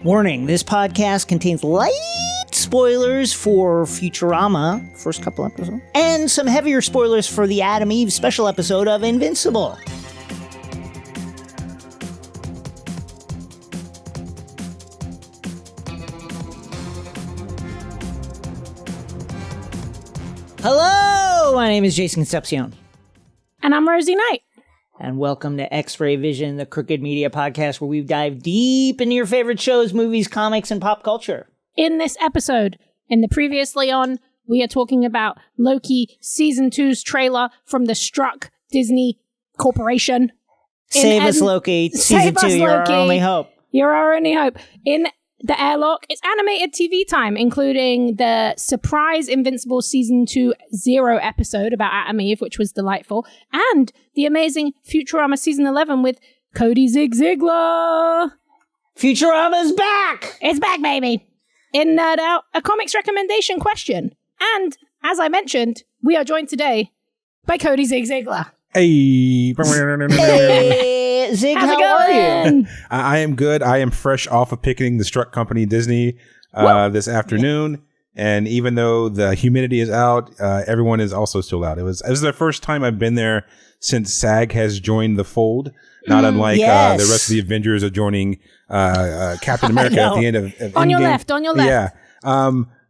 Warning, this podcast contains light spoilers for Futurama, first couple episodes, and some heavier spoilers for the Adam Eve special episode of Invincible. Hello, my name is Jason Concepcion. And I'm Rosie Knight. And welcome to X-Ray Vision, the Crooked Media podcast, where we dive deep into your favorite shows, movies, comics, and pop culture. In this episode, in the previously on, we are talking about Loki Season 2's trailer from the Struck Disney Corporation. Save us, Loki. Season 2, you're our only hope. You're our only hope. In the airlock, it's animated TV time, including the surprise Invincible Season 2 0 episode about Adam Eve, which was delightful, and the amazing Futurama Season 11 with Cody Ziegler. Futurama's back! It's back, baby! In Nerd Out, a comics recommendation question. And, as I mentioned, we are joined today by Cody Ziegler. Hey. Hey, Zig, How's it how are going? you? I am good. I am fresh off of picking the Struck Company Disney this afternoon. And even though the humidity is out, everyone is also still out. It was the first time I've been there since SAG has joined the fold. Not unlike the rest of the Avengers are joining Captain America at the end of On your Endgame. left. Yeah.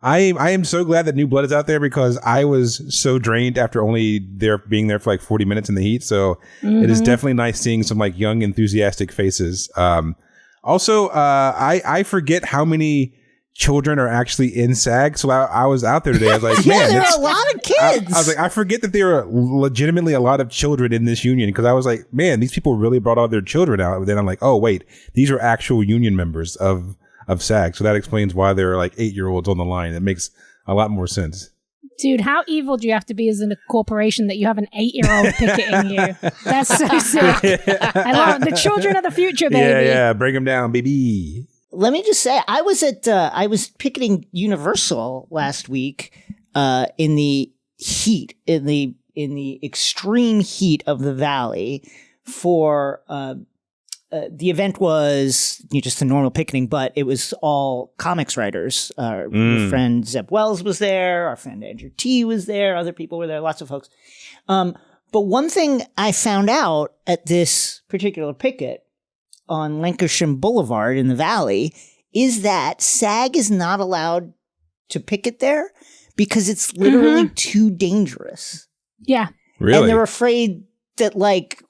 I am so glad that New Blood is out there because I was so drained after only being there for like 40 minutes in the heat. So it is definitely nice seeing some like young, enthusiastic faces. Also, I forget how many children are actually in SAG. So I was out there today. I was like, man, there are a lot of kids. I was like, I forget that there are legitimately a lot of children in this union because I was like, man, these people really brought all their children out. But then I'm like, oh, wait, these are actual union members of SAG. So that explains why there are like 8-year-olds on the line. It makes a lot more sense. Dude, how evil do you have to be as a corporation that you have an 8-year-old picketing you? That's so sick. I love it. The children of the future, baby. Yeah, bring them down, baby. Let me just say, I was picketing Universal last week in the heat, in the extreme heat of the valley for the event was just a normal picketing, but it was all comics writers. Our friend Zeb Wells was there. Our friend Andrew T was there. Other people were there. Lots of folks. But one thing I found out at this particular picket on Lancashire Boulevard in the Valley is that SAG is not allowed to picket there because it's literally too dangerous. Yeah. Really? And they're afraid that like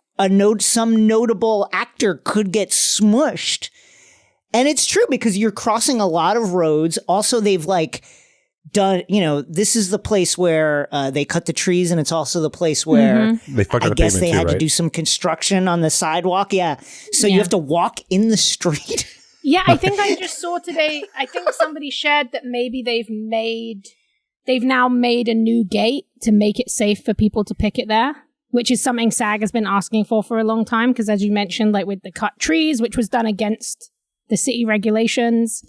some notable actor could get smushed. And it's true because you're crossing a lot of roads. Also, they've like done, this is the place where they cut the trees, and it's also the place where They fucked up I the guess pavement they too, had to right? do some construction on the sidewalk. Yeah. So you have to walk in the street. Yeah, I think I just saw today, I think somebody shared that maybe they've now made a new gate to make it safe for people to picket there, which is something SAG has been asking for a long time. Because as you mentioned, like with the cut trees, which was done against the city regulations,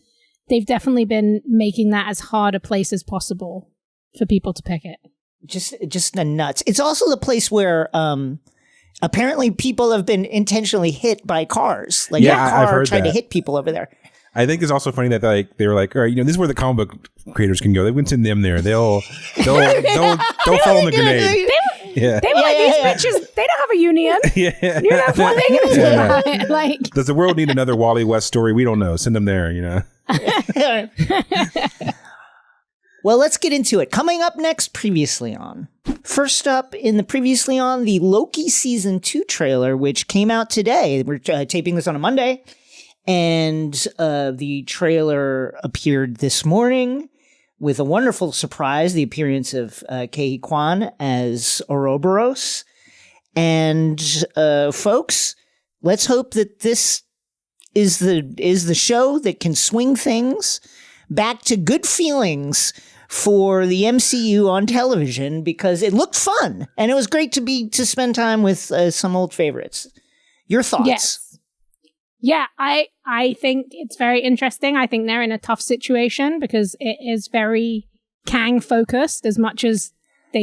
they've definitely been making that as hard a place as possible for people to picket. Just the nuts. It's also the place where apparently people have been intentionally hit by cars. Like Yeah, a car I've heard tried to that. hit people over there. I think it's also funny that they were like, all right, this is where the comic book creators can go. They wouldn't send them there. They'll fall on the grenade. Yeah. They were like, these bitches, they don't have a union. Yeah. You know, what are they going to do about it? Like, Does the world need another Wally West story? We don't know. Send them there, Well, let's get into it. Coming up next, Previously On. First up in the Previously On, the Loki Season 2 trailer, which came out today. We're taping this on a Monday. And the trailer appeared this morning with a wonderful surprise, the appearance of Ke Kwan as Ouroboros. And folks, let's hope that this is the show that can swing things back to good feelings for the MCU on television, because it looked fun and it was great to spend time with some old favorites. Your thoughts? yes. Yeah, I think it's very interesting. I think they're in a tough situation because it is very Kang focused as much as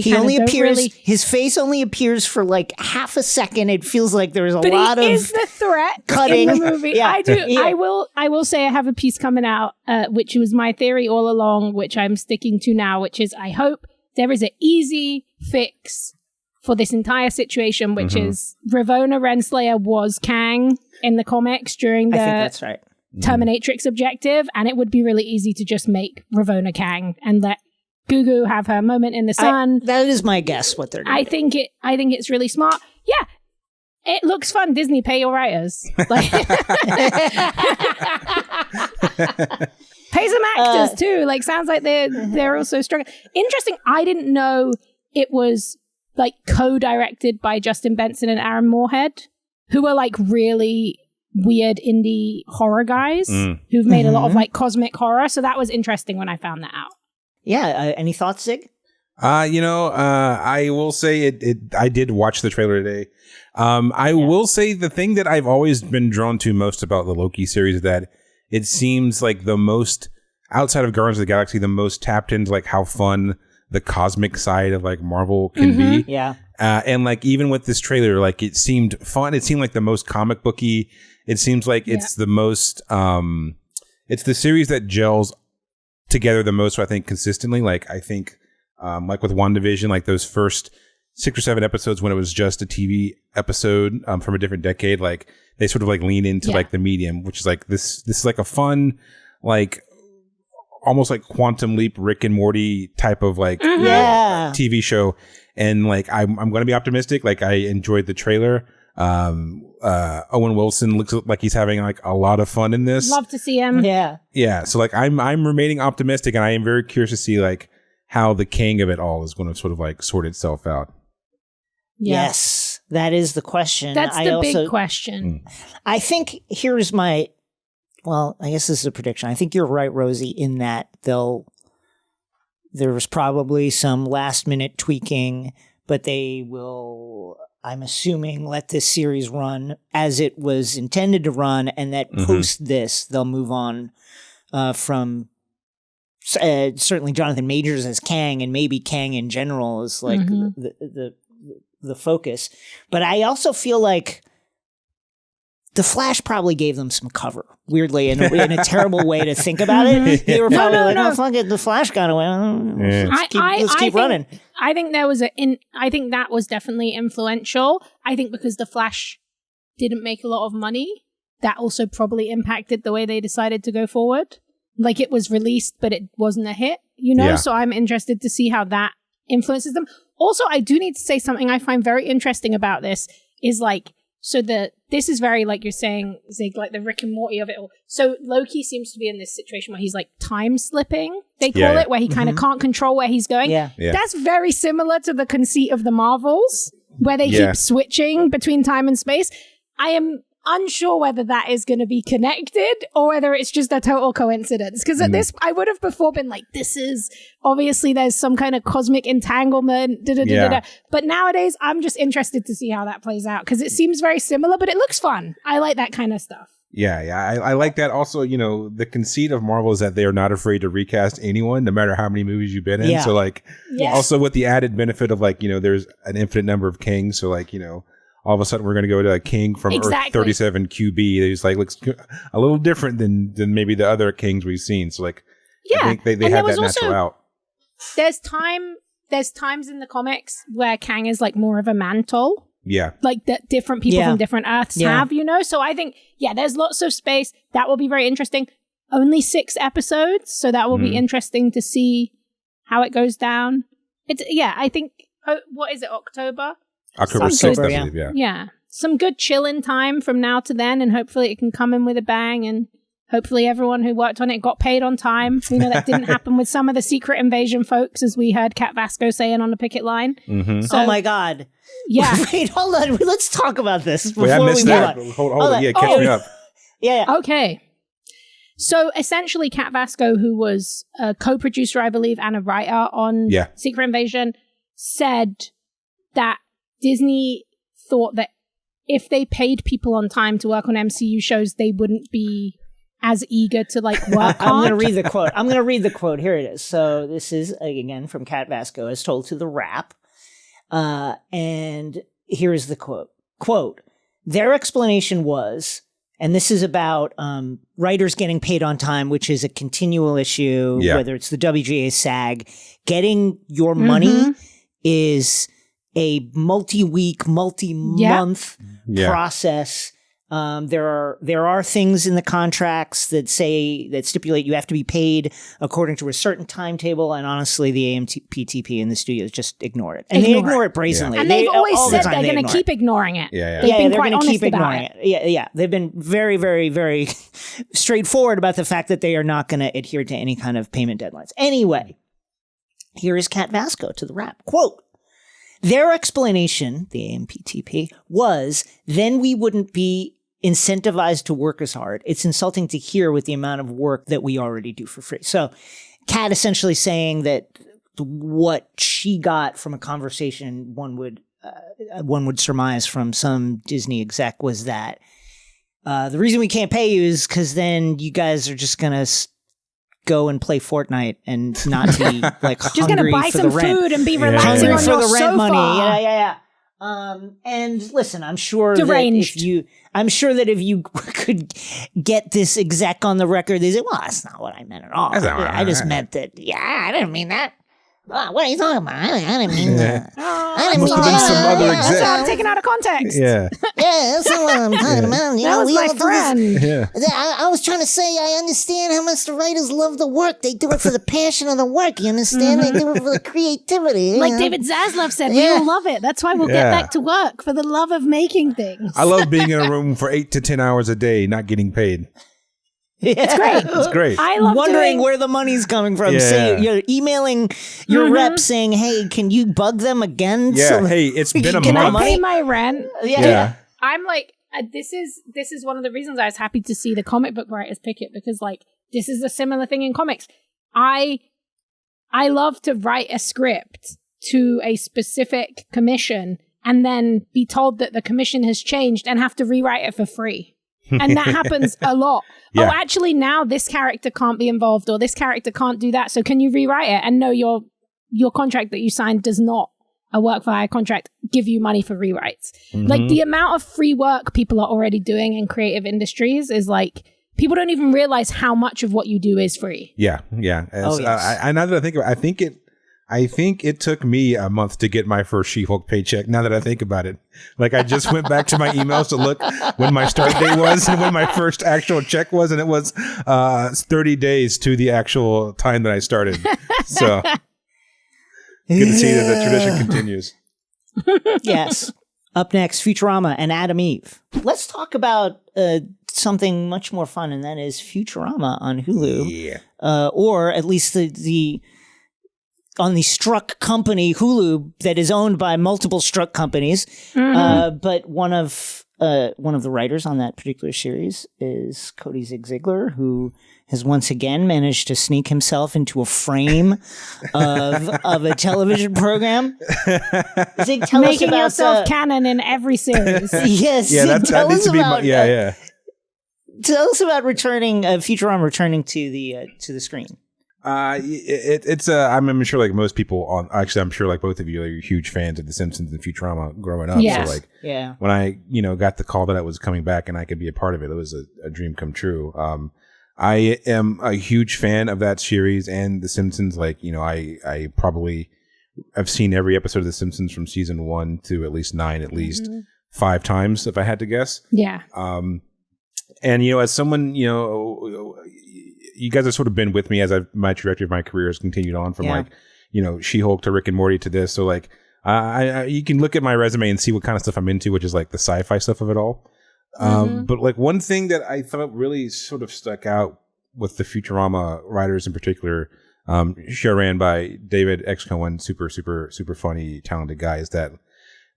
He only appears. His face only appears for like half a second. It feels like there's a lot of. He is the threat cutting in the movie. Yeah. I do. Yeah. I will say I have a piece coming out, which was my theory all along, which I'm sticking to now, which is I hope there is an easy fix for this entire situation, which is Ravonna Renslayer was Kang in the comics during the I think that's right. Terminatrix objective, and it would be really easy to just make Ravonna Kang and let Gugu have her moment in the sun. That is my guess. What they're doing. I think it's really smart. Yeah, it looks fun. Disney, pay your writers. Like, pay some actors too. Like, sounds like they're also struggling. Interesting. I didn't know it was like co-directed by Justin Benson and Aaron Moorhead, who are like really weird indie horror guys who've made a lot of like cosmic horror. So that was interesting when I found that out. Yeah. Any thoughts, Zig? I will say I did watch the trailer today. I will say the thing that I've always been drawn to most about the Loki series is that it seems like the most, outside of Guardians of the Galaxy, the most tapped into like how fun the cosmic side of like Marvel can be. Yeah. And like even with this trailer, like it seemed fun. It seemed like the most comic booky. It seems like it's the most, it's the series that gels together the most, I think, consistently. Like I think, like with WandaVision, like those first 6 or 7 episodes when it was just a TV episode from a different decade, like they sort of like lean into like the medium, which is like this is like a fun, like almost like Quantum Leap, Rick and Morty type of like TV show. And like I'm going to be optimistic. Like I enjoyed the trailer. Owen Wilson looks like he's having like a lot of fun in this. Love to see him. Yeah. So like I'm remaining optimistic, and I am very curious to see like how the king of it all is going to sort of like sort itself out. Yes, that is the question. That's the big question. I think here's my. Well, I guess this is a prediction. I think you're right, Rosie, in that there was probably some last minute tweaking, but they will, I'm assuming, let this series run as it was intended to run, and that post this, they'll move on from certainly Jonathan Majors as Kang, and maybe Kang in general is like the focus. But I also feel like The Flash probably gave them some cover, weirdly, in a terrible way to think about it. They were probably oh, fuck it, The Flash got away. Let's keep running. I think I think that was definitely influential. I think because The Flash didn't make a lot of money, that also probably impacted the way they decided to go forward. Like, it was released, but it wasn't a hit, you know? Yeah. So I'm interested to see how that influences them. Also, I do need to say something I find very interesting about this is like, so this is very, like you're saying, Zig, like the Rick and Morty of it all. So Loki seems to be in this situation where he's like time slipping, they call it, where he kind of can't control where he's going. Yeah. That's very similar to the conceit of the Marvels, where they keep switching between time and space. I am unsure whether that is going to be connected or whether it's just a total coincidence. Because at this, I would have before been like, this is obviously there's some kind of cosmic entanglement. But nowadays, I'm just interested to see how that plays out because it seems very similar, but it looks fun. I like that kind of stuff. I like that. Also, you know, the conceit of Marvel is that they are not afraid to recast anyone, no matter how many movies you've been in. So like, also with the added benefit of like, you know, there's an infinite number of kings. So like, you know, all of a sudden we're going to go to a king from Earth 37 QB. He's like, looks a little different than maybe the other kings we've seen. So like, I think they had that natural out. There's times in the comics where Kang is like more of a mantle. Yeah. Like that different people from different Earths have, you know? So I think, there's lots of space. That will be very interesting. Only 6 episodes. So that will be interesting to see how it goes down. I think, what is it, October 6th, I believe, yeah. Some good chilling time from now to then, and hopefully it can come in with a bang, and hopefully everyone who worked on it got paid on time. You know, that didn't happen with some of the Secret Invasion folks, as we heard Kat Vasco saying on the picket line. So, oh my God. Yeah. Wait, hold on. Let's talk about this before I missed we that. move on. Hold on. Yeah, catch me up. Yeah. Okay. So essentially, Kat Vasco, who was a co-producer, I believe, and a writer on Secret Invasion, said that Disney thought that if they paid people on time to work on MCU shows, they wouldn't be as eager to like work I'm going to hard. read the quote. I'm going to read the quote. Here it is. So this is, again, from Kat Vasco, as told to The Wrap. And here is the quote. Quote, their explanation was, and this is about writers getting paid on time, which is a continual issue, whether it's the WGA, SAG. Getting your money is a multi-week, multi-month process. There are things in the contracts that stipulate you have to be paid according to a certain timetable, and honestly, the AMPTP in the studios just ignore it, and they ignore it brazenly. And they've always said they're going to keep ignoring it. Yeah. They've been they're quite going to honest keep about ignoring it. Yeah. They've been very, very, very straightforward about the fact that they are not going to adhere to any kind of payment deadlines. Anyway, here is Kat Vasco to The Wrap. Quote, their explanation, the AMPTP, was then we wouldn't be incentivized to work as hard. It's insulting to hear with the amount of work that we already do for free. So Kat essentially saying that what she got from a conversation one would surmise from some Disney exec was that the reason we can't pay you is because then you guys are just going to go and play Fortnite and not be like just going to hungry buy for some the rent. food and be relaxing Hungry on for your the rent sofa. money. Yeah. And listen, I'm sure Deranged. that if you could get this exec on the record, they say, well, that's not what I meant at all. I just meant that. Yeah, I didn't mean that. What are you talking about? I didn't mean that. I didn't Must mean have been that. some other That's exec. not taken out of context. Yeah. Yeah, that's not what I'm talking about. You That know, was we my all do this. friend. Yeah. I was trying to say I understand how much the writers love the work. They do it for the passion of the work. You understand? They do it for the creativity. Like David Zaslav said, we all love it. That's why we'll get back to work for the love of making things. I love being in a room for 8 to 10 hours a day, not getting paid. It's great. It's great. I love wondering doing, where the money's coming from. Yeah. So you're emailing your rep saying, "Hey, can you bug them again?" Yeah. So Hey, it's been a can I month. pay my rent? Yeah. I'm like, this is one of the reasons I was happy to see the comic book writers pick it, because like this is a similar thing in comics. I love to write a script to a specific commission and then be told that the commission has changed and have to rewrite it for free. And that happens a lot. Yeah. Oh, actually, now this character can't be involved, or this character can't do that. So can you rewrite it? And no, your contract that you signed does not, a work for hire contract, give you money for rewrites. Like the amount of free work people are already doing in creative industries is like, people don't even realize how much of what you do is free. Yeah. Yes. Now that I think about it, I think it took me a month to get my first She-Hulk paycheck. Now that I think about it, like I just went back to my emails to look when my start date was and when my first actual check was, and it was 30 days to the actual time that I started. So good to see that the tradition continues. Yes. Up next, Futurama and Adam Eve. Let's talk about something much more fun, and that is Futurama on Hulu. Yeah. Or at least the on the Struck company Hulu that is owned by multiple Struck companies. But one of the writers on that particular series is Cody Zig-Ziglar, who has once again managed to sneak himself into a frame of a television program. Zig, tell Making us about yourself canon in every series. Yes, Yeah, Zig, that needs to be tell us about returning Futurama returning to the screen. I'm sure like most people I'm sure like both of you are huge fans of The Simpsons and Futurama growing up. Yes. So like, Yeah. when I, got the call that I was coming back and I could be a part of it, it was a dream come true. I am a huge fan of that series and The Simpsons. Like, I probably have seen every episode of The Simpsons from season 1 to at least 9, at least 5 times, if I had to guess. Yeah. And, as someone, you guys have sort of been with me as my trajectory of my career has continued on from She-Hulk to Rick and Morty to this. So like, you can look at my resume and see what kind of stuff I'm into, which is like the sci-fi stuff of it all. But like one thing that I thought really sort of stuck out with the Futurama writers in particular, show ran by David X. Cohen, super, super, super funny, talented guy, is that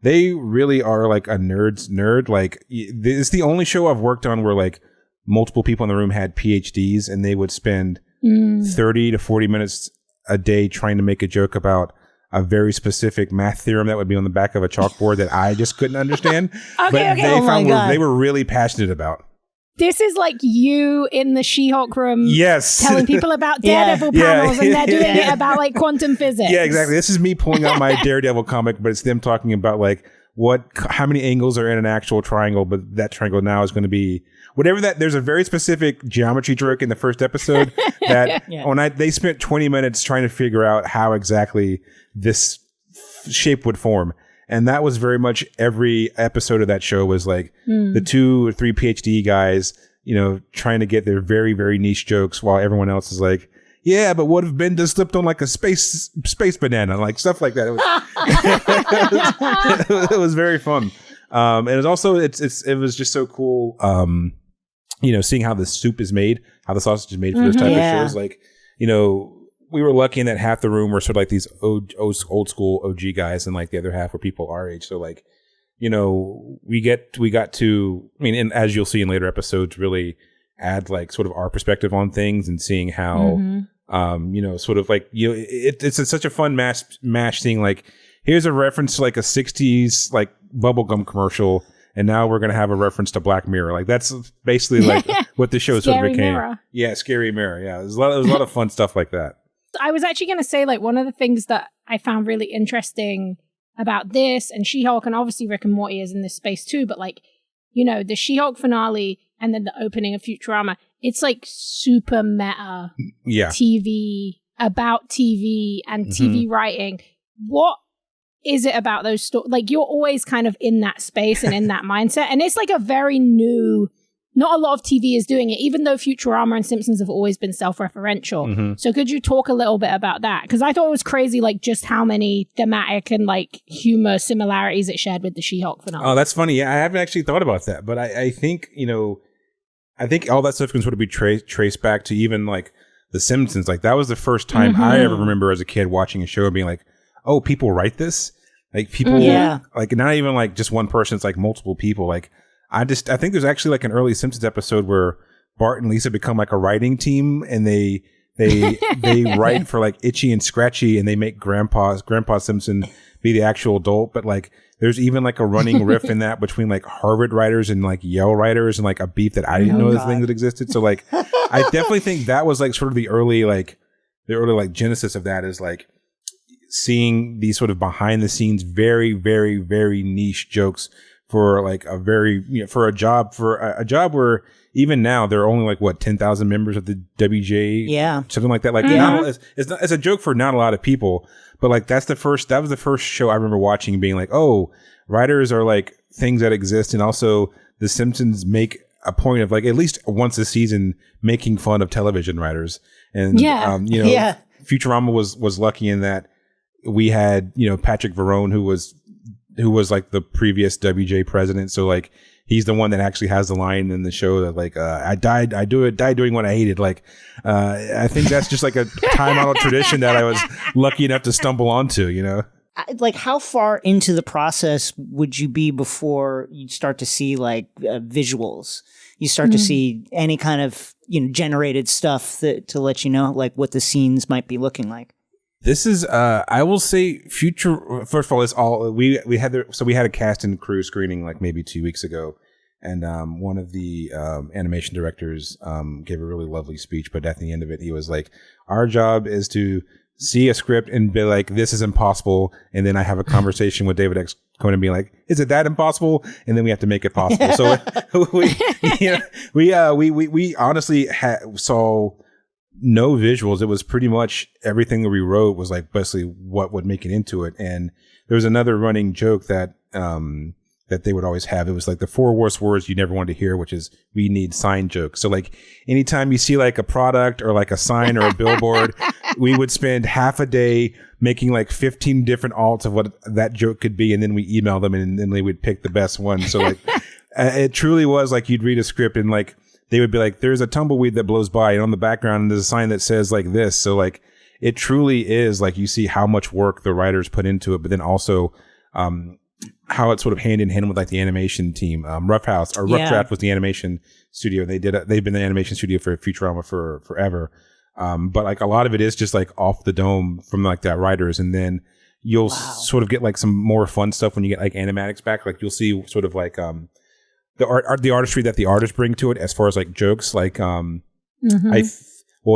they really are like a nerd's nerd. Like it's the only show I've worked on where like multiple people in the room had PhDs and they would spend 30 to 40 minutes a day trying to make a joke about a very specific math theorem that would be on the back of a chalkboard that I just couldn't understand. Okay. They were really passionate about. This is like you in the She-Hulk room, yes, telling people about Daredevil panels, and they're doing it about like quantum physics. Yeah, exactly. This is me pulling out my Daredevil comic, but it's them talking about like how many angles are in an actual triangle, but that triangle now is going to be whatever that. There's a very specific geometry trick in the first episode that they spent 20 minutes trying to figure out how exactly this shape would form. And that was very much every episode of that show was like the 2 or 3 PhD guys, trying to get their very, very niche jokes while everyone else is like, yeah, but what if Ben just slipped on like a space banana, like stuff like that. It was very fun. And it was also, it was just so cool, seeing how the soup is made, how the sausage is made for those type of shows. Like, we were lucky in that half the room were sort of like these old school OG guys, and like the other half were people our age. So like, we got to, and as you'll see in later episodes, really add like sort of our perspective on things and seeing how, sort of like, it's such a fun mash seeing like, here's a reference to like a 60s like bubblegum commercial. And now we're going to have a reference to Black Mirror. Like that's basically like what the show sort of became. Mirror. Yeah, Scary Mirror. Yeah, there's a lot of fun stuff like that. I was actually going to say, like, one of the things that I found really interesting about this and She-Hulk, and obviously Rick and Morty is in this space too, but like, the She-Hulk finale and then the opening of Futurama, it's like super meta TV, about TV and TV writing. What is it about those stories? Like, you're always kind of in that space and in that mindset. And it's like a very new, not a lot of TV is doing it, even though Futurama and Simpsons have always been self-referential. So could you talk a little bit about that? Because I thought it was crazy, like just how many thematic and like humor similarities it shared with the She-Hulk finale. Oh, that's funny. Yeah, I haven't actually thought about that. But I think, I think all that stuff can sort of be traced back to even like The Simpsons. Like that was the first time I ever remember as a kid watching a show and being like, oh, people write this? Like people, like not even like just one person, it's like multiple people. Like I think there's actually like an early Simpsons episode where Bart and Lisa become like a writing team and they write for like Itchy and Scratchy and they make Grandpa Simpson be the actual adult. But like there's even like a running riff in that between like Harvard writers and like Yale writers and like a beef that I didn't know this thing that existed. So like I definitely think that was like sort of the early genesis of that is like seeing these sort of behind the scenes, very, very, very niche jokes for like a very, for a job where even now there are only like 10,000 members of the WJ, something like that. Like it's a joke for not a lot of people, but like that was the first show I remember watching and being like, oh, writers are like things that exist. And also The Simpsons make a point of like at least once a season making fun of television writers. And, Futurama was lucky in that we had, Patrick Verone, who was like the previous WJ president. So like, he's the one that actually has the line in the show that like, I died doing what I hated. Like, I think that's just like a time honored tradition that I was lucky enough to stumble onto, Like, how far into the process would you be before you start to see like visuals? You start to see any kind of, generated stuff to let you know like what the scenes might be looking like. This is, I will say, first of all, it's all we had a cast and crew screening like maybe 2 weeks ago, and one of the animation directors gave a really lovely speech. But at the end of it, he was like, "Our job is to see a script and be like, this is impossible," and then I have a conversation with David X. Conan being like, "Is it that impossible?" And then we have to make it possible. So we honestly saw no visuals. It was pretty much everything that we wrote was like basically what would make it into it. And there was another running joke that they would always have. It was like the 4 worst words you never wanted to hear, which is we need sign jokes. So like anytime you see like a product or like a sign or a billboard, we would spend half a day making like 15 different alts of what that joke could be. And then we email them and then they would pick the best one. So like it truly was like you'd read a script and like they would be like, there's a tumbleweed that blows by, and on the background there's a sign that says like this. So like it truly is like you see how much work the writers put into it, but then also how it's sort of hand in hand with like the animation team. Rough Draft was the animation studio. They've been the animation studio for Futurama for forever. But like a lot of it is just like off the dome from like that writers, and then you'll sort of get like some more fun stuff when you get like animatics back. Like you'll see sort of like the artistry that the artists bring to it as far as like jokes. Like well,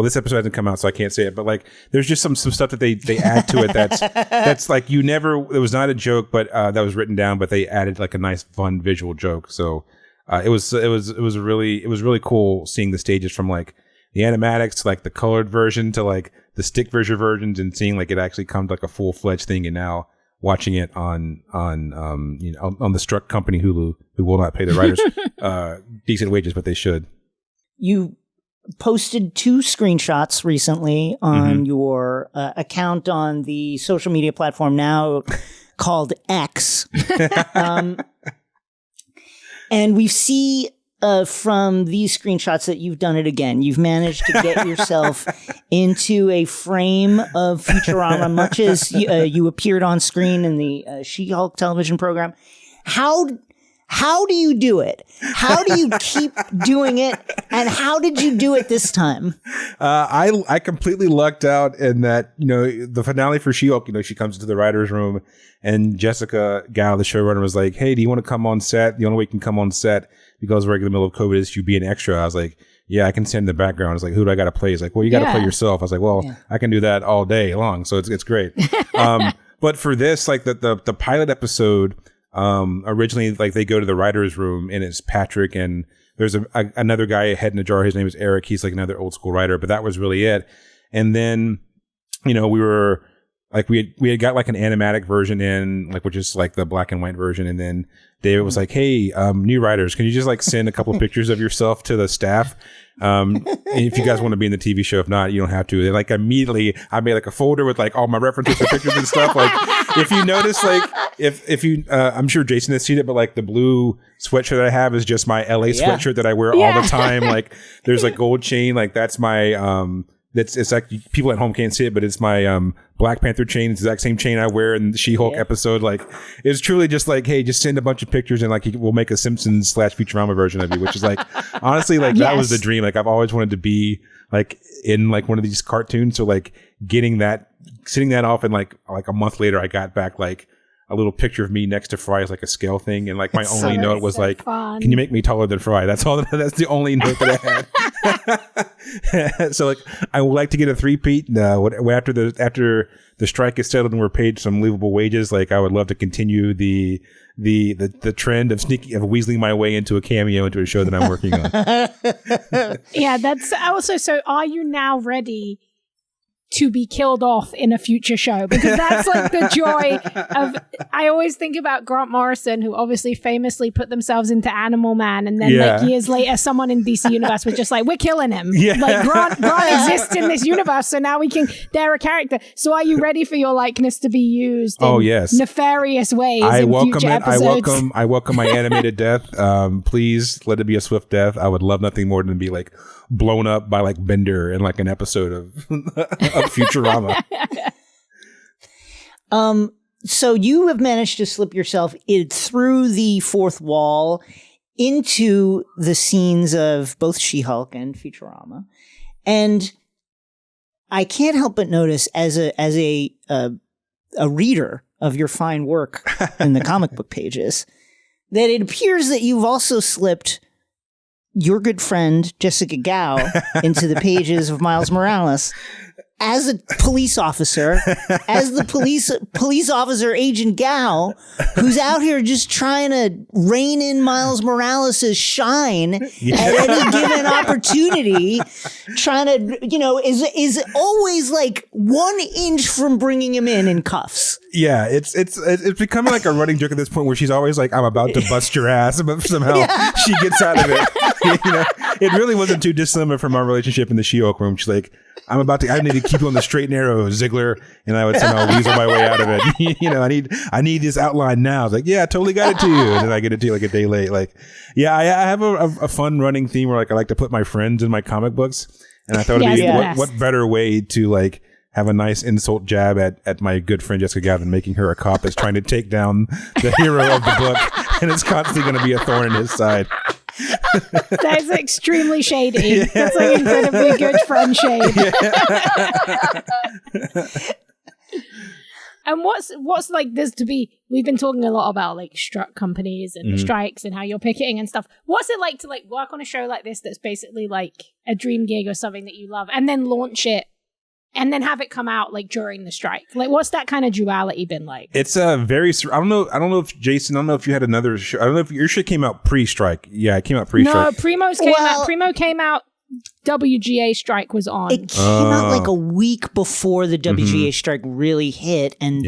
this episode hasn't come out, so I can't say it. But like, there's just some stuff that they add to it that's like it was not a joke, but that was written down, but they added like a nice, fun visual joke. So it was really cool seeing the stages from like the animatics to like the colored version to like the stick figure versions, and seeing like it actually comes like a full fledged thing. And now watching it on the Struck Company Hulu, who will not pay the writers decent wages, but they should. You posted 2 screenshots recently on your account on the social media platform now called X. And we see from these screenshots that you've done it again. You've managed to get yourself into a frame of Futurama, much as you appeared on screen in the She-Hulk television program. How do you do it? How do you keep doing it? And how did you do it this time? I completely lucked out in that, the finale for She-Hulk, she comes into the writer's room and Jessica Gao, the showrunner, was like, hey, do you want to come on set? The only way you can come on set, because we're in the middle of COVID, is you be an extra. I was like, yeah, I can stand in the background. It's like, who do I got to play? He's like, well, you got to play yourself. I was like, well, I can do that all day long. So it's great. But for this, like the pilot episode, originally, like they go to the writer's room and it's Patrick and there's another guy head in a jar. His name is Eric. He's like another old school writer, but that was really it. And then, we were like, we had got like an animatic version in, like, which is like the black and white version. And then David was like, hey, new writers, can you just like send a couple of pictures of yourself to the staff? If you guys want to be in the TV show, if not, you don't have to. And like immediately I made like a folder with like all my references for pictures and stuff. Like if you notice, like if you, I'm sure Jason has seen it, but like the blue sweatshirt that I have is just my LA sweatshirt that I wear all the time. Like there's a gold chain. Like that's my, it's like people at home can't see it, but it's my Black Panther chain. It's the exact same chain I wear in the She-Hulk episode. Like it's truly just like, hey, just send a bunch of pictures and like we'll make a Simpsons / Futurama version of you, which is like honestly like that was the dream. Like I've always wanted to be like in like one of these cartoons. So like sitting that off, and like a month later I got back like a little picture of me next to Fry as like a scale thing, and like my only note was like, fun. Can you make me taller than Fry? That's all. That's the only note that I had. So like, I would like to get a 3-peat. After the strike is settled and we're paid some livable wages, like I would love to continue the trend of weaseling my way into a cameo into a show that I'm working on. Yeah, that's also. So, are you now ready to be killed off in a future show? Because that's like the joy of, I always think about Grant Morrison, who obviously famously put themselves into Animal Man, and then like years later someone in DC Universe was just like, we're killing him. Like Grant exists in this universe, so now they're a character. So are you ready for your likeness to be used in nefarious ways in future episodes? I welcome my animated death. Please let it be a swift death. I would love nothing more than to be like blown up by like Bender in like an episode of Futurama. So you have managed to slip yourself through the fourth wall into the scenes of both She-Hulk and Futurama, and I can't help but notice as a reader of your fine work in the comic book pages that it appears that you've also slipped your good friend Jessica Gao into the pages of Miles Morales as a police officer, as the police officer Agent Gao, who's out here just trying to rein in Miles Morales' shine at any given opportunity, trying to, is always like 1 inch from bringing him in cuffs. Yeah, it's becoming like a running joke at this point where she's always like, I'm about to bust your ass, but somehow she gets out of it. It really wasn't too dissimilar from our relationship in the She-Hulk room. She's like, I need to keep you on the straight and narrow, Ziggler, and I would somehow weasel my way out of it. I need this outline now. I was like, yeah, I totally got it to you, and then I get it to you like a day late. Like, yeah, I have a fun running theme where like I like to put my friends in my comic books, and I thought what better way to like have a nice insult jab at my good friend Jessica Gavin, making her a cop that's trying to take down the hero of the book, and it's constantly going to be a thorn in his side. That's extremely shady. Yeah. That's like incredibly good friend shade. Yeah. And what's like this to be? We've been talking a lot about like struck companies and the strikes and how you're picketing and stuff. What's it like to like work on a show like this that's basically like a dream gig or something that you love, and then launch it, and then have it come out like during the strike? Like, what's that kind of duality been like? It's a very. I don't know if Jason. I don't know if you had another show. I don't know if your shit came out pre-strike. Yeah, it came out pre-strike. No, Primo's came out. Primo came out. WGA strike was on. It came out like a week before the WGA strike really hit, and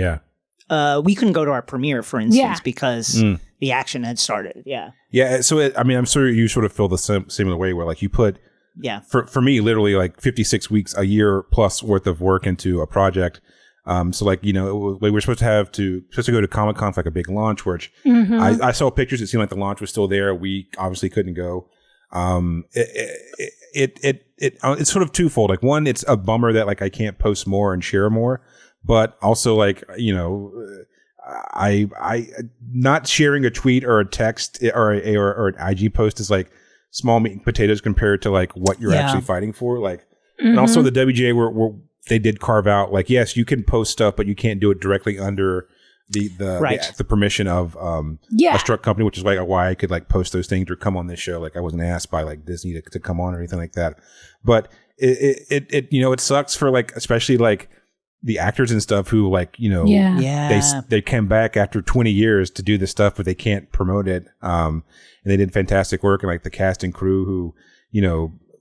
we couldn't go to our premiere, for instance, because the action had started. Yeah. So I'm sure you sort of feel the similar way where like you put for me literally like 56 weeks, a year plus worth of work into a project. So like we're supposed to go to Comic-Con for like a big launch, which I saw pictures. It seemed like the launch was still there. We obviously couldn't go. It's sort of twofold. Like one, it's a bummer that like I can't post more and share more, but also like I not sharing a tweet or a text or an IG post is like small meat and potatoes compared to like what you're actually fighting for. Like, and also the WGA were they did carve out like, yes, you can post stuff, but you can't do it directly under the permission of a struck company, which is like why I could like post those things or come on this show. Like I wasn't asked by like Disney to come on or anything like that. But it sucks for like especially like the actors and stuff who like they came back after 20 years to do this stuff, but they can't promote it. And they did fantastic work, and like the cast and crew who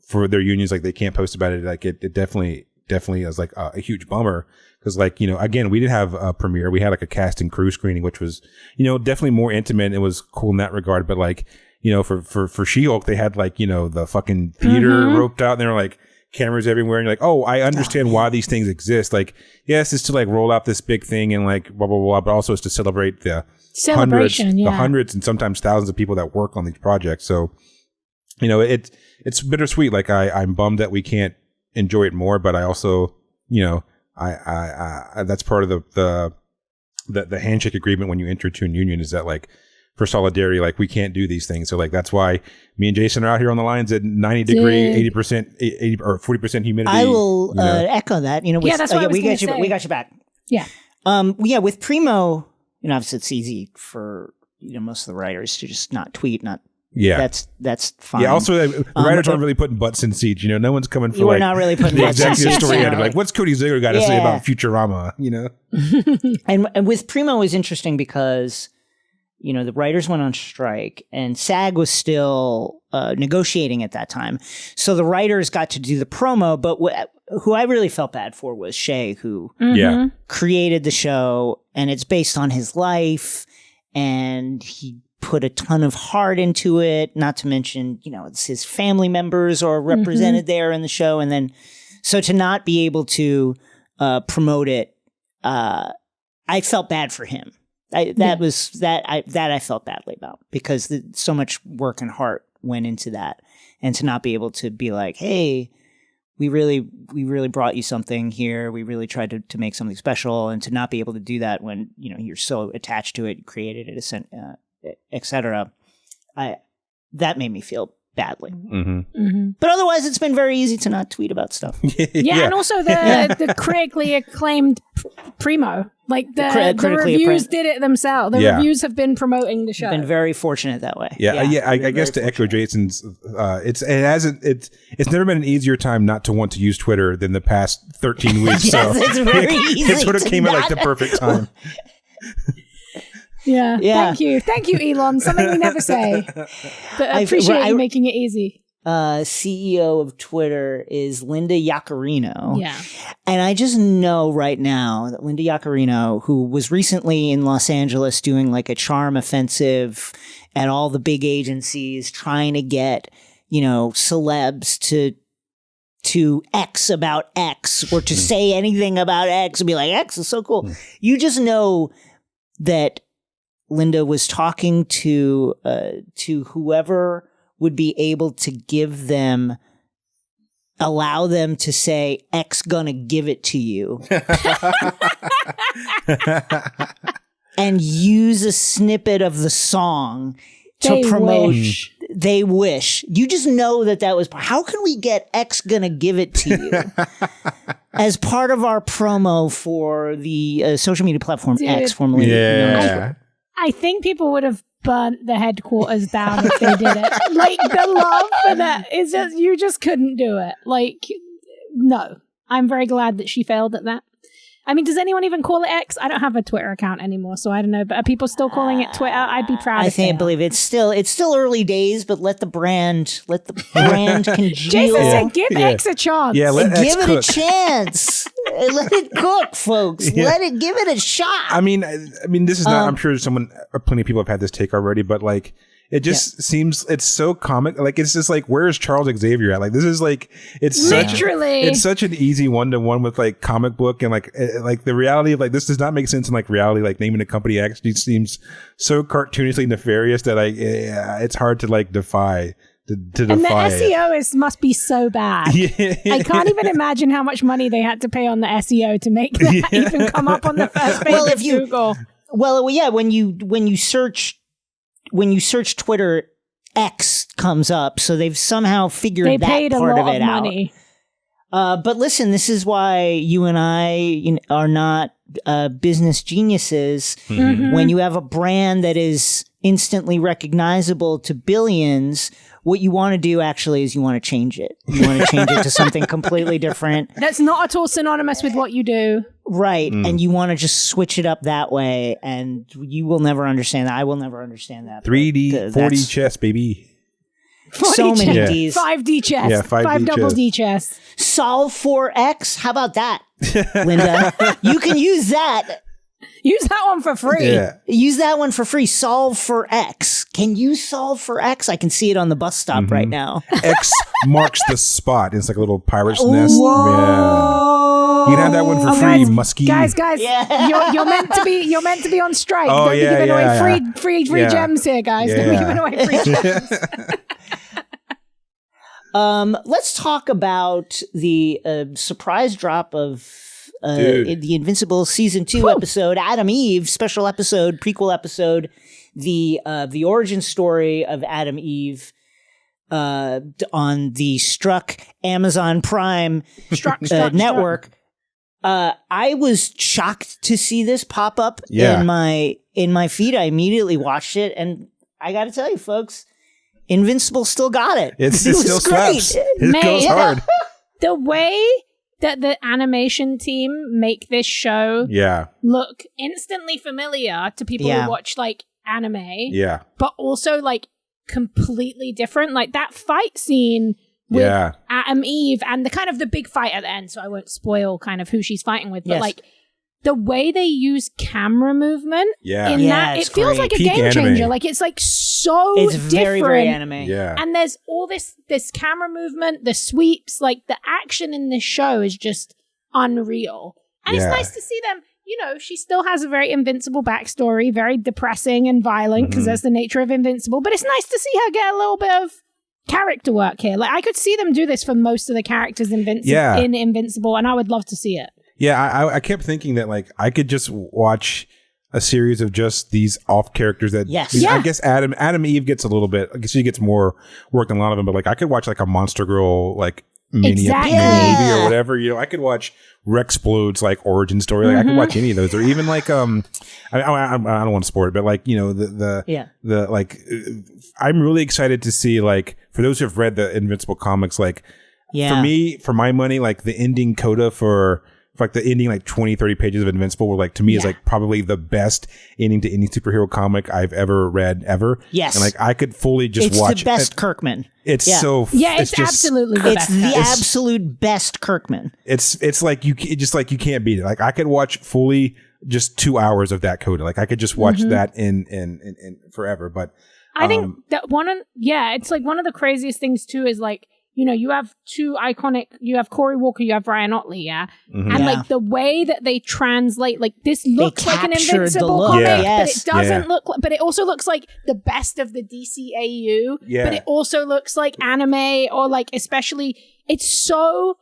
for their unions, like they can't post about it. Like it definitely is like a huge bummer. Because like, again, we didn't have a premiere. We had like a cast and crew screening, which was, definitely more intimate. It was cool in that regard. But like, for She-Hulk, they had like, the fucking theater roped out, and there were like cameras everywhere. And you're like, oh, I understand why these things exist. Like, yes, it's to like roll out this big thing and like blah, blah, blah. But also it's to celebrate the hundreds and sometimes thousands of people that work on these projects. So, it's bittersweet. Like I'm bummed that we can't enjoy it more, but I also, I that's part of the handshake agreement when you enter to a union is that like for solidarity, like we can't do these things. So like that's why me and Jason are out here on the lines at 90 degree, 80%, 80 or 40% humidity. I will echo that. That's what we got you back. Yeah. With Primo, obviously it's easy for most of the writers to just not tweet, that's fine. Yeah. Also, the writers aren't really putting butts in seats. No one's coming for we're like not really putting the butts in executive seats. story out of like what's Cody Ziegler got to say about Futurama. And with Primo was interesting because the writers went on strike and SAG was still negotiating at that time, so the writers got to do the promo. But who I really felt bad for was Shay, who created the show, and it's based on his life, and he put a ton of heart into it, not to mention, it's his family members are represented there in the show. And then, so to not be able to promote it, I felt bad for him. I felt badly about, because so much work and heart went into that. And to not be able to be like, hey, we really brought you something here. We really tried to make something special. And to not be able to do that when, you're so attached to it, you created it, etc. That made me feel badly. But otherwise, it's been very easy to not tweet about stuff. And also the critically acclaimed Primo, like the reviews did it themselves. The reviews have been promoting the show. Been very fortunate that way. I guess to echo Jason's, it's never been an easier time not to want to use Twitter than the past 13 weeks. Yes, so it's very easy. It sort of came at like the perfect time. Yeah. Thank you, Elon. Something we never say, but I appreciate you making it easy. CEO of Twitter is Linda Yaccarino. Yeah. And I just know right now that Linda Yaccarino, who was recently in Los Angeles doing like a charm offensive at all the big agencies, trying to get, celebs to X about X, or to say anything about X and be like, X is so cool. You just know that Linda was talking to whoever would be able to allow them to say, X gonna give it to you. And use a snippet of the song to promote They Wish. You just know that was, how can we get X gonna give it to you? as part of our promo for the social media platform Dude. X, formerly known as Twitter. I think people would have burnt the headquarters down if they did it. Like, the love for that is just, you just couldn't do it. Like, no. I'm very glad that she failed at that. I mean, does anyone even call it X? I don't have a Twitter account anymore, so I don't know. But are people still calling it Twitter? I'd be proud. I believe it's still early days, but let the brand congeal. Jason said, "Give X a chance." Yeah, let X give it cook. a chance. Let it cook, folks. Yeah. Let it give it a shot. I mean, this is not. I'm sure plenty of people have had this take already, but like, it just seems it's so comic. Like, it's just like, where's Charles Xavier at? Like, this is like, it's literally such an easy 1-to-1 with like comic book, and like the reality of like this does not make sense in like reality. Like, naming a company actually seems so cartoonishly nefarious that it's hard to like defy. And the SEO must be so bad. Yeah. I can't even imagine how much money they had to pay on the SEO to make that even come up on the first page of Google. Well, yeah, when you search Twitter, X comes up, so they've somehow figured They that paid part a lot of it out. money. But listen, this is why you and I are not business geniuses. Mm-hmm. When you have a brand that is instantly recognizable to billions, what you want to do actually is you want to change it. You want to change it to something completely different. That's not at all synonymous with what you do. Right. And you want to just switch it up that way. And you will never understand that. I will never understand that. 3D, 4D chess, baby. So many chess. Ds. 5D chess. Yeah, 5D double chess. D chess. Solve for X. How about that, Linda? You can use that. Use that one for free. Yeah. Use that one for free. Solve for X. Can you solve for X? I can see it on the bus stop right now. X marks the spot. It's like a little pirate's nest. Yeah. You can have that one for free, Muskie. Guys, Yeah. you're meant to be on strike. Oh, Don't be yeah, giving yeah, away yeah. free Yeah. gems here, guys. Don't be Yeah. giving away free gems. Let's talk about the surprise drop of Dude. the Invincible season 2 episode, Adam Eve special episode, prequel episode, the origin story of Adam Eve on the Struck Amazon Prime Struck. network. I was shocked to see this pop up Yeah. in my feed. I immediately watched it, and I got to tell you, folks, Invincible still got it. It was still great. slaps. It Mate. goes hard. The way that the animation team make this show Yeah. look instantly familiar to people Yeah. who watch like anime, Yeah. but also like completely different. Like that fight scene with Yeah. Adam Eve and the kind of the big fight at the end, so I won't spoil kind of who she's fighting with, but Yes. like the way they use camera movement Yeah. in Yeah, that, it's it feels great. like a Peak game anime. changer. Like it's like so It's different. very, very anime. Yeah. And there's all this camera movement, the sweeps, like the action in this show is just unreal. And it's Yeah. nice to see them, she still has a very Invincible backstory, very depressing and violent because that's the nature of Invincible, but it's nice to see her get a little bit of character work here. Like I could see them do this for most of the characters in Invincible, and I would love to see it. Yeah, I kept thinking that like I could just watch a series of just these off characters that Yes. I Yeah. guess Adam Eve gets a little bit, I guess she gets more work than a lot of them, but like I could watch like a Monster Girl like mini Exactly. movie Yeah. or whatever. I could watch Rexplode's like origin story. Like I could watch any of those, or even like I don't want to spoil it, but like the like I'm really excited to see, like, for those who have read the Invincible comics, like for me, for my money, like the ending coda for like the ending like 20-30 pages of Invincible were like, to me, is like probably the best ending to any superhero comic I've ever read ever. Yes. And like I could fully just It's watch the best Kirkman. It's Yeah. so Yeah, it's just, absolutely the It's best. the absolute best Kirkman. it's like you can't beat it. Like I could watch fully just 2 hours of that coda. Like I could just watch that in forever. But I think that it's like one of the craziest things too is like, you have two iconic, you have Cory Walker, you have Ryan Otley, yeah? Mm-hmm. And Yeah. like the way that they translate, like this looks like an captured the Invincible look. comic, Yeah. but Yes. it doesn't Yeah. look like, but it also looks like the best of the DCAU, Yeah. but it also looks like anime, or like especially, it's so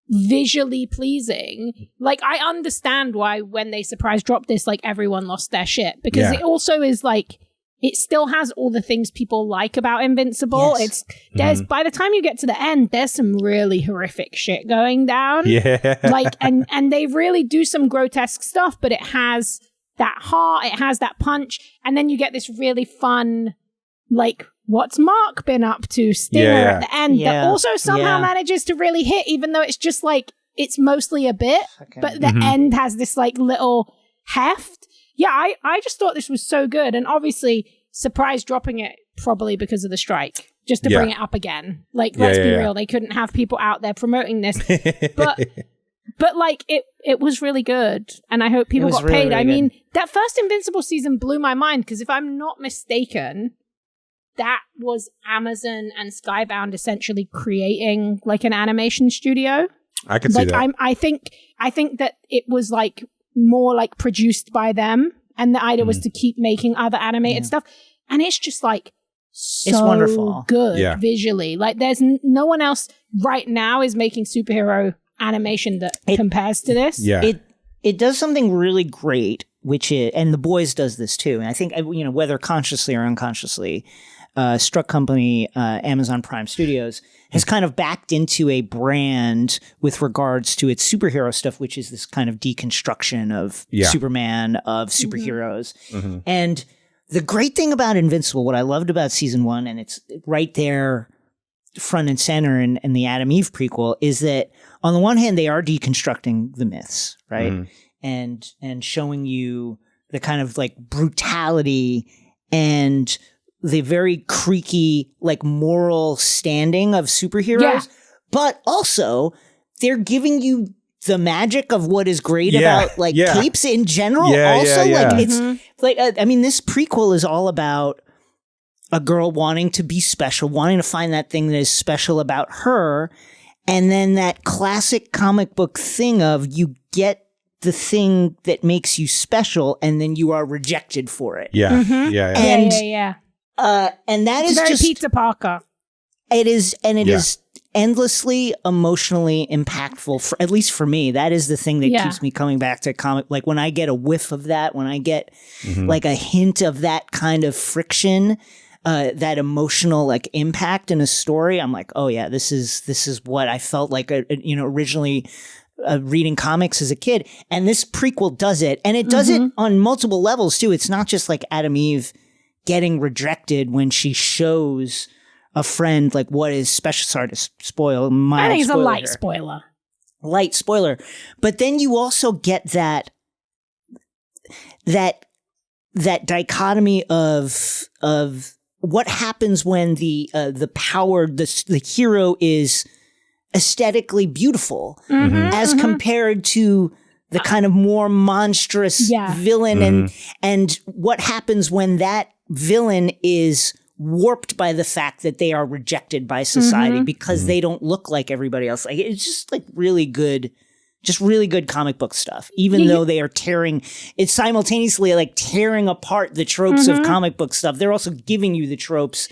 visually pleasing. Like I understand why when they surprise dropped this, like everyone lost their shit, because Yeah. it also is like, it still has all the things people like about Invincible. Yes. There's by the time you get to the end, there's some really horrific shit going down. Yeah. Like, and they really do some grotesque stuff, but it has that heart, it has that punch, and then you get this really fun, like, what's Mark been up to stinger at the end that also somehow manages to really hit, even though it's just like, it's mostly a bit, but the end has this like little heft. Yeah, I just thought this was so good, and obviously surprised dropping it probably because of the strike, just to bring it up again. Like, let's be real, they couldn't have people out there promoting this, but like it was really good, and I hope people got paid. I mean, that first Invincible season blew my mind because if I'm not mistaken, that was Amazon and Skybound essentially creating like an animation studio. I could see that. I think that it was like more like produced by them, and the idea was to keep making other animated stuff, and it's just like so it's wonderful, good visually. Like there's no one else right now is making superhero animation that compares to this. It does something really great, which is, and The Boys does this too, and I think, you know, whether consciously or unconsciously, Struck Company, Amazon Prime Studios, has kind of backed into a brand with regards to its superhero stuff, which is this kind of deconstruction of Superman, of superheroes. And the great thing about Invincible, what I loved about season 1, and it's right there front and center in the Adam Eve prequel, is that on the one hand, they are deconstructing the myths, right? And showing you the kind of like brutality and the very creaky, like, moral standing of superheroes, but also they're giving you the magic of what is great about like capes in general. Like it's like, I mean, this prequel is all about a girl wanting to be special, wanting to find that thing that is special about her. And then that classic comic book thing of you get the thing that makes you special and then you are rejected for it. And that it's is very just Peter Parker. It is, and it is endlessly emotionally impactful. For at least for me, that is the thing that keeps me coming back to comic. Like when I get a whiff of that, when I get like a hint of that kind of friction, that emotional like impact in a story, I'm like, oh yeah, this is what I felt like. Originally. Reading comics as a kid, and this prequel does it, and it does it on multiple levels too. It's not just like Adam Eve getting rejected when she shows a friend like what is special. Sorry to spoil. I think it's a light spoiler. Light spoiler, but then you also get that dichotomy of what happens when the hero is aesthetically beautiful as compared to the kind of more monstrous villain and what happens when that villain is warped by the fact that they are rejected by society because they don't look like everybody else. Like, it's just like really good comic book stuff, even though they are it's simultaneously like tearing apart the tropes of comic book stuff. They're also giving you the tropes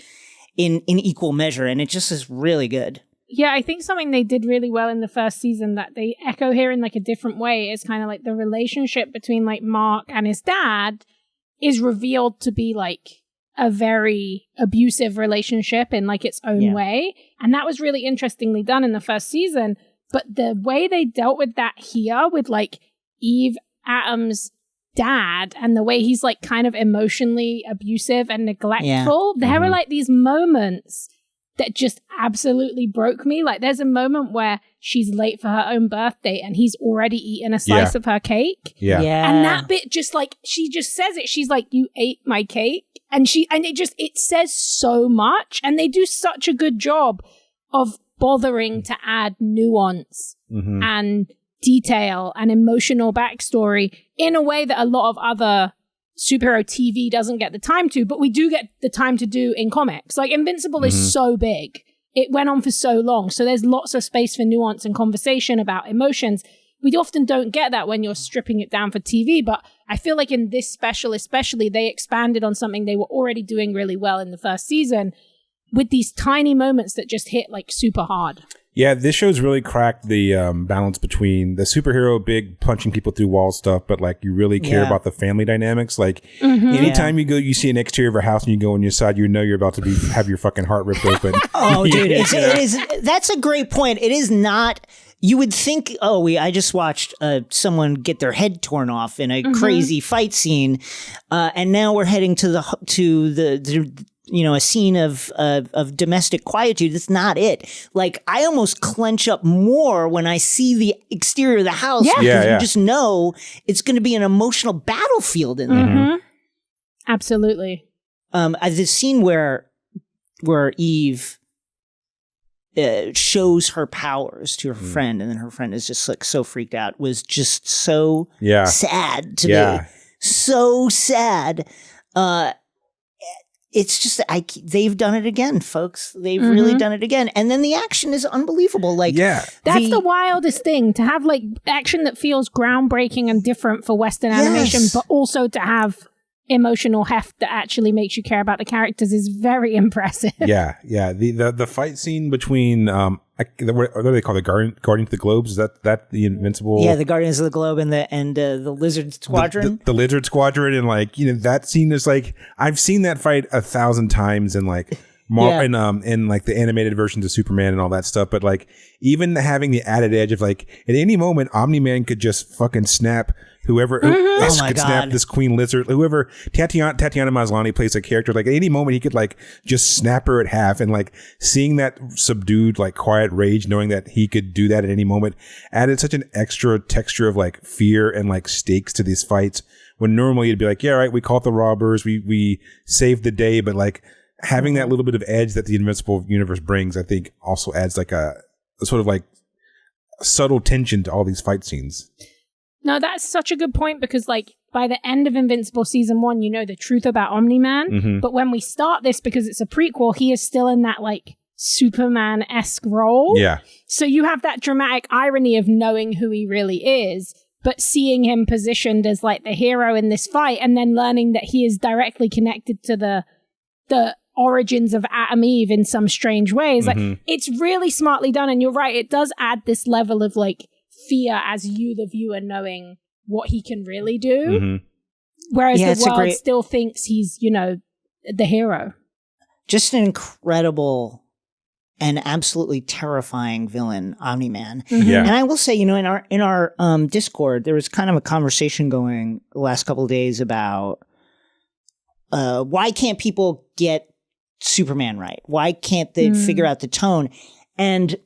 in equal measure, and it just is really good. Yeah, I think something they did really well in the first season that they echo here in like a different way is kind of like the relationship between like Mark and his dad is revealed to be like a very abusive relationship in like its own way. And that was really interestingly done in the first season. But the way they dealt with that here with like Eve Adams' dad and the way he's like kind of emotionally abusive and neglectful, there were like these moments that just absolutely broke me. Like there's a moment where she's late for her own birthday and he's already eaten a slice of her cake. And that bit just like, she just says it. She's like, you ate my cake. And it says so much. And they do such a good job of bothering to add nuance and detail and emotional backstory in a way that a lot of other superhero TV doesn't get the time to, but we do get the time to do in comics. Like Invincible is so big. It went on for so long. So there's lots of space for nuance and conversation about emotions. We often don't get that when you're stripping it down for TV, but I feel like in this special especially, they expanded on something they were already doing really well in the first season with these tiny moments that just hit like super hard. Yeah, this show's really cracked the balance between the superhero big punching people through walls stuff, but like you really care about the family dynamics. Like anytime you see an exterior of a house and you go on your side, you're about to have your fucking heart ripped open. Oh, dude, it is. That's a great point. It is not. You would think, I just watched someone get their head torn off in a crazy fight scene, and now we're heading to the a scene of domestic quietude. That's not it. Like, I almost clench up more when I see the exterior of the house because you just know it's going to be an emotional battlefield in there. Absolutely. The scene where Eve shows her powers to her friend, and then her friend is just like so freaked out, was just so sad to me. So sad. It's just they've done it again, folks. They've really done it again, and then the action is unbelievable. Like, that's the wildest thing, to have like action that feels groundbreaking and different for Western animation, but also to have emotional heft that actually makes you care about the characters is very impressive. The fight scene between what do they call it? Guardians of the Globes? Is that the Invincible? Yeah, the Guardians of the Globe and the Lizard Squadron. The Lizard Squadron, and like that scene is like, I've seen that fight 1,000 times in like in like the animated versions of Superman and all that stuff. But like even having the added edge of like at any moment Omni-Man could just fucking snap whoever could snap this Queen Lizard, whoever Tatiana Maslany plays a character, like at any moment he could like just snap her at half, and like seeing that subdued like quiet rage, knowing that he could do that at any moment, added such an extra texture of like fear and like stakes to these fights, when normally you'd be like, yeah, right, we caught the robbers, we saved the day, but like having that little bit of edge that the Invincible universe brings, I think also adds like a sort of like subtle tension to all these fight scenes. No, that's such a good point, because like by the end of Invincible season 1, you know the truth about Omni-Man. But when we start this, because it's a prequel, he is still in that like Superman-esque role. Yeah. So you have that dramatic irony of knowing who he really is, but seeing him positioned as like the hero in this fight, and then learning that he is directly connected to the origins of Atom Eve in some strange ways. Like, it's really smartly done, and you're right, it does add this level of like fear as you, the viewer, knowing what he can really do, whereas the world still thinks he's, the hero. Just an incredible and absolutely terrifying villain, Omni-Man. And I will say, in our Discord, there was kind of a conversation going the last couple of days about why can't people get Superman right? Why can't they figure out the tone? And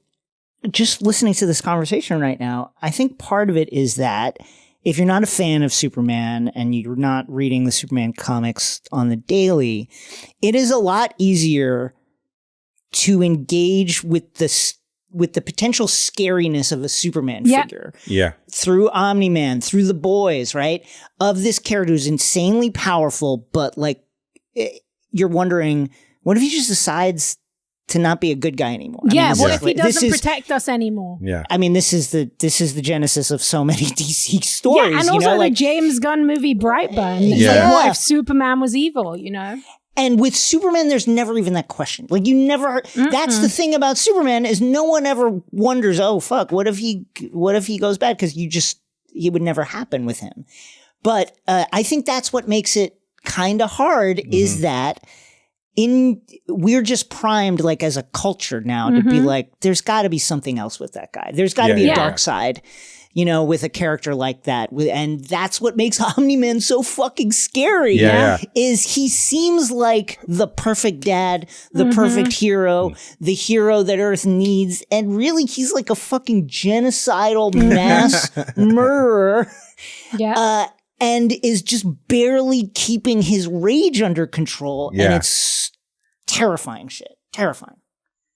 just listening to this conversation right now, I think part of it is that if you're not a fan of Superman and you're not reading the Superman comics on the daily, it is a lot easier to engage with the potential scariness of a Superman figure. Yeah. Through Omni-Man, through the boys, right? Of this character who's insanely powerful, but like you're wondering, what if he just decides to not be a good guy anymore? What if he doesn't protect us anymore? Yeah. I mean, this is the genesis of so many DC stories. Yeah, and also the James Gunn movie Brightburn. It's like, what if Superman was evil, And with Superman, there's never even that question. Like, you never, that's the thing about Superman, is no one ever wonders, oh, fuck, what if he goes bad? Because it would never happen with him. But I think that's what makes it kind of hard, is that we're just primed, like, as a culture now to be like, there's got to be something else with that guy. There's got to be a dark side, with a character like that. And that's what makes Omni-Man so fucking scary. Is he seems like the perfect dad, the perfect hero, the hero that Earth needs. And really, he's like a fucking genocidal mass murderer. And is just barely keeping his rage under control. And it's terrifying shit. Terrifying.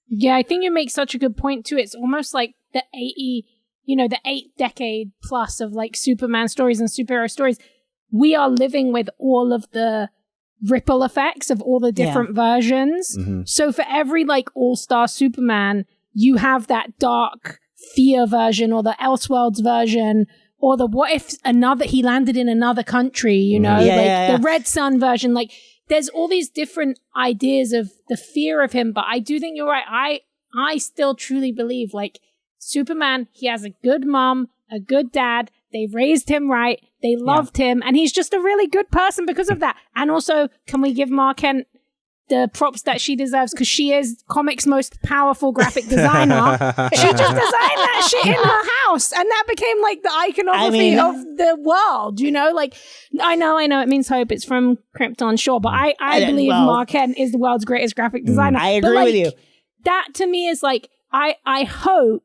Yeah, I think you make such a good point too. It's almost like the 8 decade plus of like Superman stories and superhero stories. We are living with all of the ripple effects of all the different versions. So for every like all-star Superman, you have that dark fear version, or the Elseworlds version, or the what if he landed in another country, the Red Sun version. Like, there's all these different ideas of the fear of him, but I do think you're right. I still truly believe, like, Superman, he has a good mom, a good dad. They raised him right. They loved him. And he's just a really good person because of that. And also, can we give Ma Kent the props that she deserves? Because she is comics' most powerful graphic designer. She just designed that shit in her house. And that became like the iconography of the world, you know? Like, I know, it means hope. It's from Krypton, sure. But I believe Ma Kent is the world's greatest graphic designer. I agree with you. That to me is like, I hope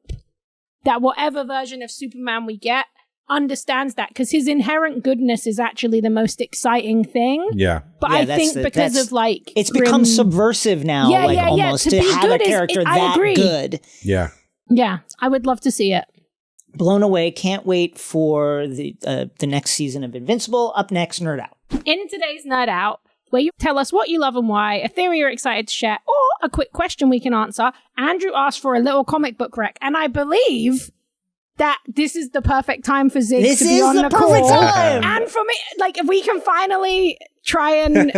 that whatever version of Superman we get understands that, because his inherent goodness is actually the most exciting thing. Yeah. But I think because of like... It's become subversive now, almost, to have a character that good. Yeah. Yeah, I would love to see it. Blown away. Can't wait for the next season of Invincible. Up next, Nerd Out. In today's Nerd Out, where you tell us what you love and why, a theory you're excited to share, or a quick question we can answer, Andrew asked for a little comic book rec, and I believe that this is the perfect time for Zig to be on the call. This is the perfect time! And for me, like, if we can finally try and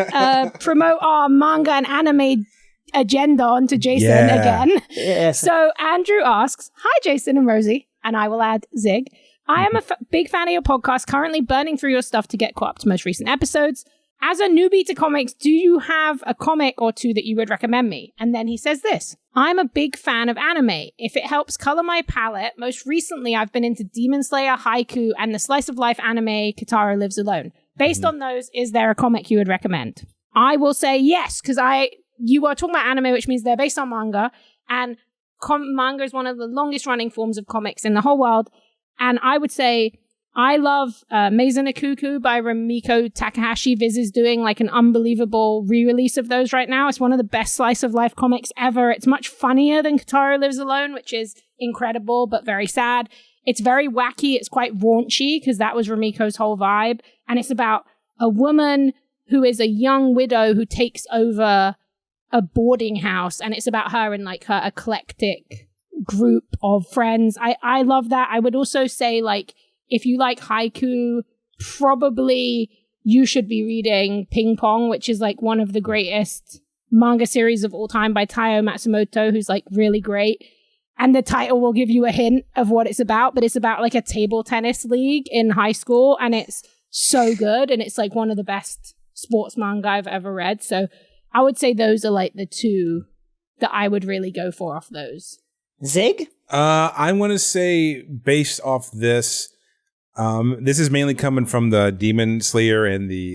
promote our manga and anime agenda onto Jason again. Yes. So Andrew asks, hi, Jason and Rosie, and I will add Zig. I am a big fan of your podcast, currently burning through your stuff to get caught up to most recent episodes. As a newbie to comics, do you have a comic or two that you would recommend me? And then he says this: I'm a big fan of anime. If it helps color my palette, most recently I've been into Demon Slayer, Haiku, and the slice of life anime Katara Lives Alone. Based on those, is there a comic you would recommend? I will say yes, because you are talking about anime, which means they're based on manga, and manga is one of the longest running forms of comics in the whole world. And I would say I love Maze no Cuckoo by Rumiko Takahashi. Viz is doing like an unbelievable re-release of those right now. It's one of the best slice of life comics ever. It's much funnier than Katara Lives Alone, which is incredible but very sad. It's very wacky. It's quite raunchy because that was Rumiko's whole vibe. And it's about a woman who is a young widow who takes over a boarding house. And it's about her and like her eclectic group of friends. I love that. I would also say, like, if you like Haiku, probably you should be reading Ping Pong, which is like one of the greatest manga series of all time by Taiyo Matsumoto, who's like really great. And the title will give you a hint of what it's about, but it's about like a table tennis league in high school, and it's so good, and it's like one of the best sports manga I've ever read. So I would say those are like the two that I would really go for off those. Zig? I want to say, based off this, this is mainly coming from the Demon Slayer and the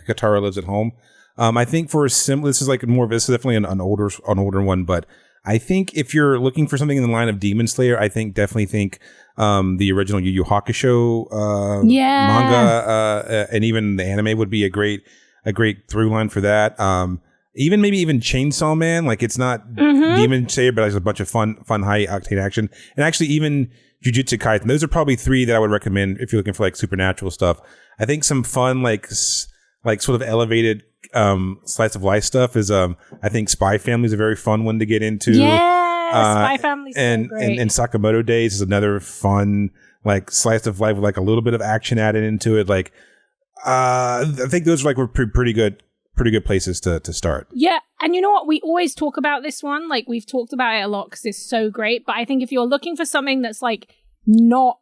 Katara Lives at Home. I think for this is like this is definitely an older one, but I think if you're looking for something in the line of Demon Slayer, I definitely think the original Yu Yu Hakusho manga and even the anime would be a great through line for that. Even Chainsaw Man, like it's not Demon Slayer, but it's a bunch of fun high octane action, and actually even Jujutsu Kaisen. Those are probably three that I would recommend if you're looking for like supernatural stuff. I think some fun like sort of elevated slice of life stuff is I think Spy Family is a very fun one to get into. Yeah, Spy Family's so great. And Sakamoto Days is another fun like slice of life with like a little bit of action added into it. Like I think those were pretty good places to start. Yeah, and you know what? We always talk about this one. Like, we've talked about it a lot because it's so great. But I think if you're looking for something that's like not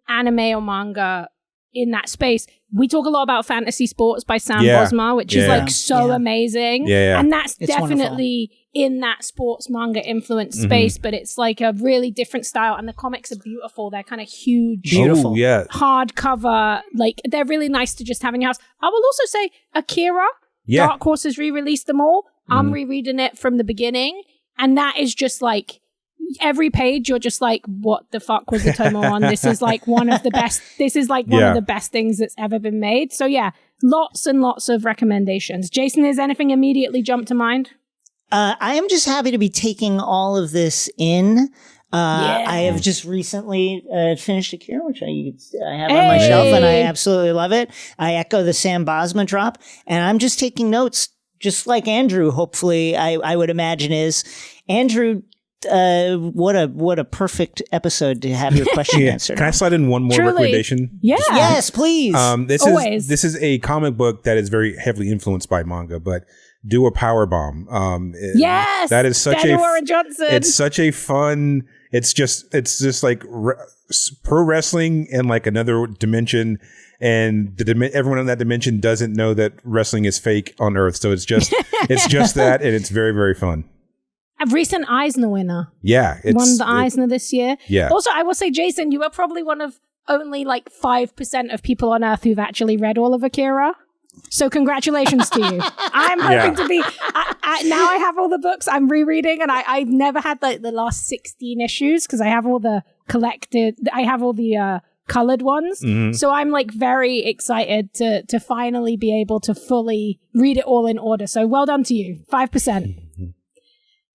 anime or manga in that space, we talk a lot about Fantasy Sports by Sam Bosma, which is like so amazing. Yeah. And that's definitely in that sports manga influence space, but it's like a really different style. And the comics are beautiful. They're kind of huge, beautiful, hardcover. Like, they're really nice to just have in your house. I will also say Akira. Dark Horse has re-released them all. I'm rereading it from the beginning. And that is just like, every page you're just like, what the fuck was Otomo on? This is like one of the best. This is like one of the best things that's ever been made. So yeah, lots and lots of recommendations. Jason, is anything immediately jump to mind? I am just happy to be taking all of this in. I have just recently finished Akira, which I have on my shelf, and I absolutely love it. I echo the Sam Bosma drop, and I'm just taking notes, just like Andrew, hopefully, I would imagine is. Andrew, what a perfect episode to have your question answered. Can I slide in one more recommendation? Yeah. Yes, please. This is a comic book that is very heavily influenced by manga, but do a power bomb. Yes, that is such Daniel Warren Johnson. It's such a fun. It's just like pro wrestling in like another dimension, and everyone in that dimension doesn't know that wrestling is fake on Earth. So it's just that, and it's very, very fun. A recent Eisner winner. Yeah, won the Eisner this year. Yeah. Also, I will say, Jason, you are probably one of only like 5% of people on Earth who've actually read all of Akira. So congratulations to you. I'm hoping to be, now I have all the books I'm rereading, and I've never had like the last 16 issues because I have all the colored ones. Mm-hmm. So I'm like very excited to finally be able to fully read it all in order. So well done to you. 5%.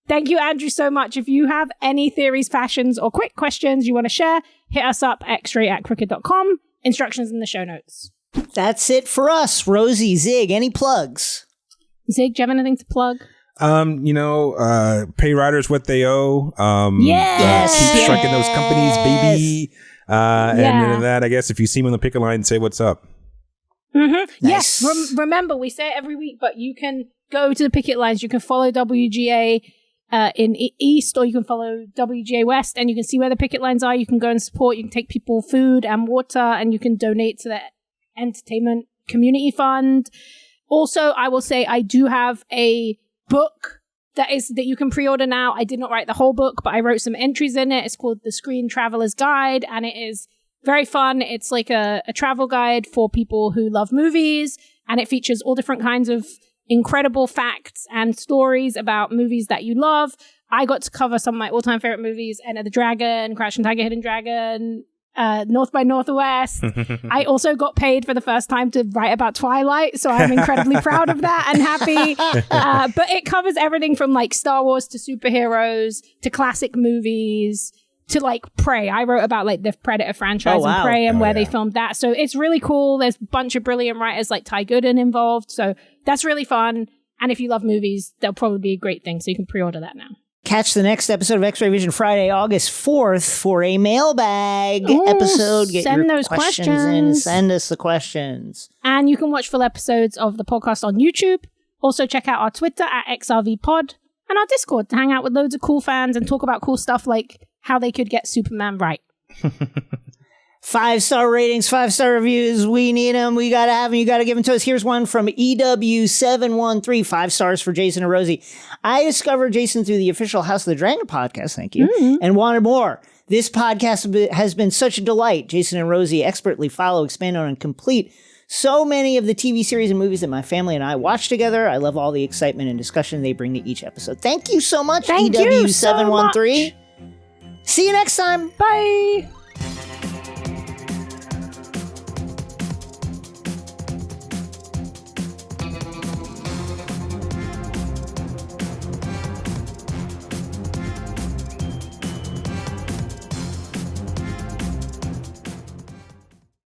Thank you, Andrew, so much. If you have any theories, fashions, or quick questions you want to share, hit us up xray@crooked.com. Instructions in the show notes. That's it for us. Rosie, Zig, any plugs? Zig, do you have anything to plug? Pay riders what they owe. Yes. Keep striking those companies, baby. And that, I guess, if you see them on the picket line, say what's up. Mm-hmm. Nice. Yes. Remember, we say it every week, but you can go to the picket lines. You can follow WGA in East, or you can follow WGA West, and you can see where the picket lines are. You can go and support. You can take people food and water, and you can donate to the Entertainment Community Fund. Also, I will say I do have a book that you can pre-order now. I did not write the whole book, but I wrote some entries in it. It's called The Screen Traveler's Guide, and it is very fun. It's like a travel guide for people who love movies, and it features all different kinds of incredible facts and stories about movies that you love. I got to cover some of my all-time favorite movies: Enter the Dragon, Crouching Tiger, Hidden Dragon, North by Northwest. I also got paid for the first time to write about Twilight, so I'm incredibly proud of that and happy. But it covers everything from like Star Wars to superheroes to classic movies to like Prey. I wrote about like the Predator franchise and Prey and where they filmed that. So it's really cool. There's a bunch of brilliant writers like Ty Gooden involved. So that's really fun. And if you love movies, they'll probably be a great thing. So you can pre-order that now. Catch the next episode of X-Ray Vision Friday, August 4th for a mailbag episode. Get send your those questions in. questions. Send us the questions. And you can watch full episodes of the podcast on YouTube. Also check out our Twitter @XRVPod and our Discord to hang out with loads of cool fans and talk about cool stuff like how they could get Superman right. 5-star ratings, 5-star reviews. We need them. We got to have them. You got to give them to us. Here's one from EW713. 5 stars for Jason and Rosie. I discovered Jason through the official House of the Dragon podcast. Thank you. And wanted more. This podcast has been such a delight. Jason and Rosie expertly follow, expand on, and complete so many of the TV series and movies that my family and I watch together. I love all the excitement and discussion they bring to each episode. Thank you so much, Thank you so EW713. much. See you next time. Bye.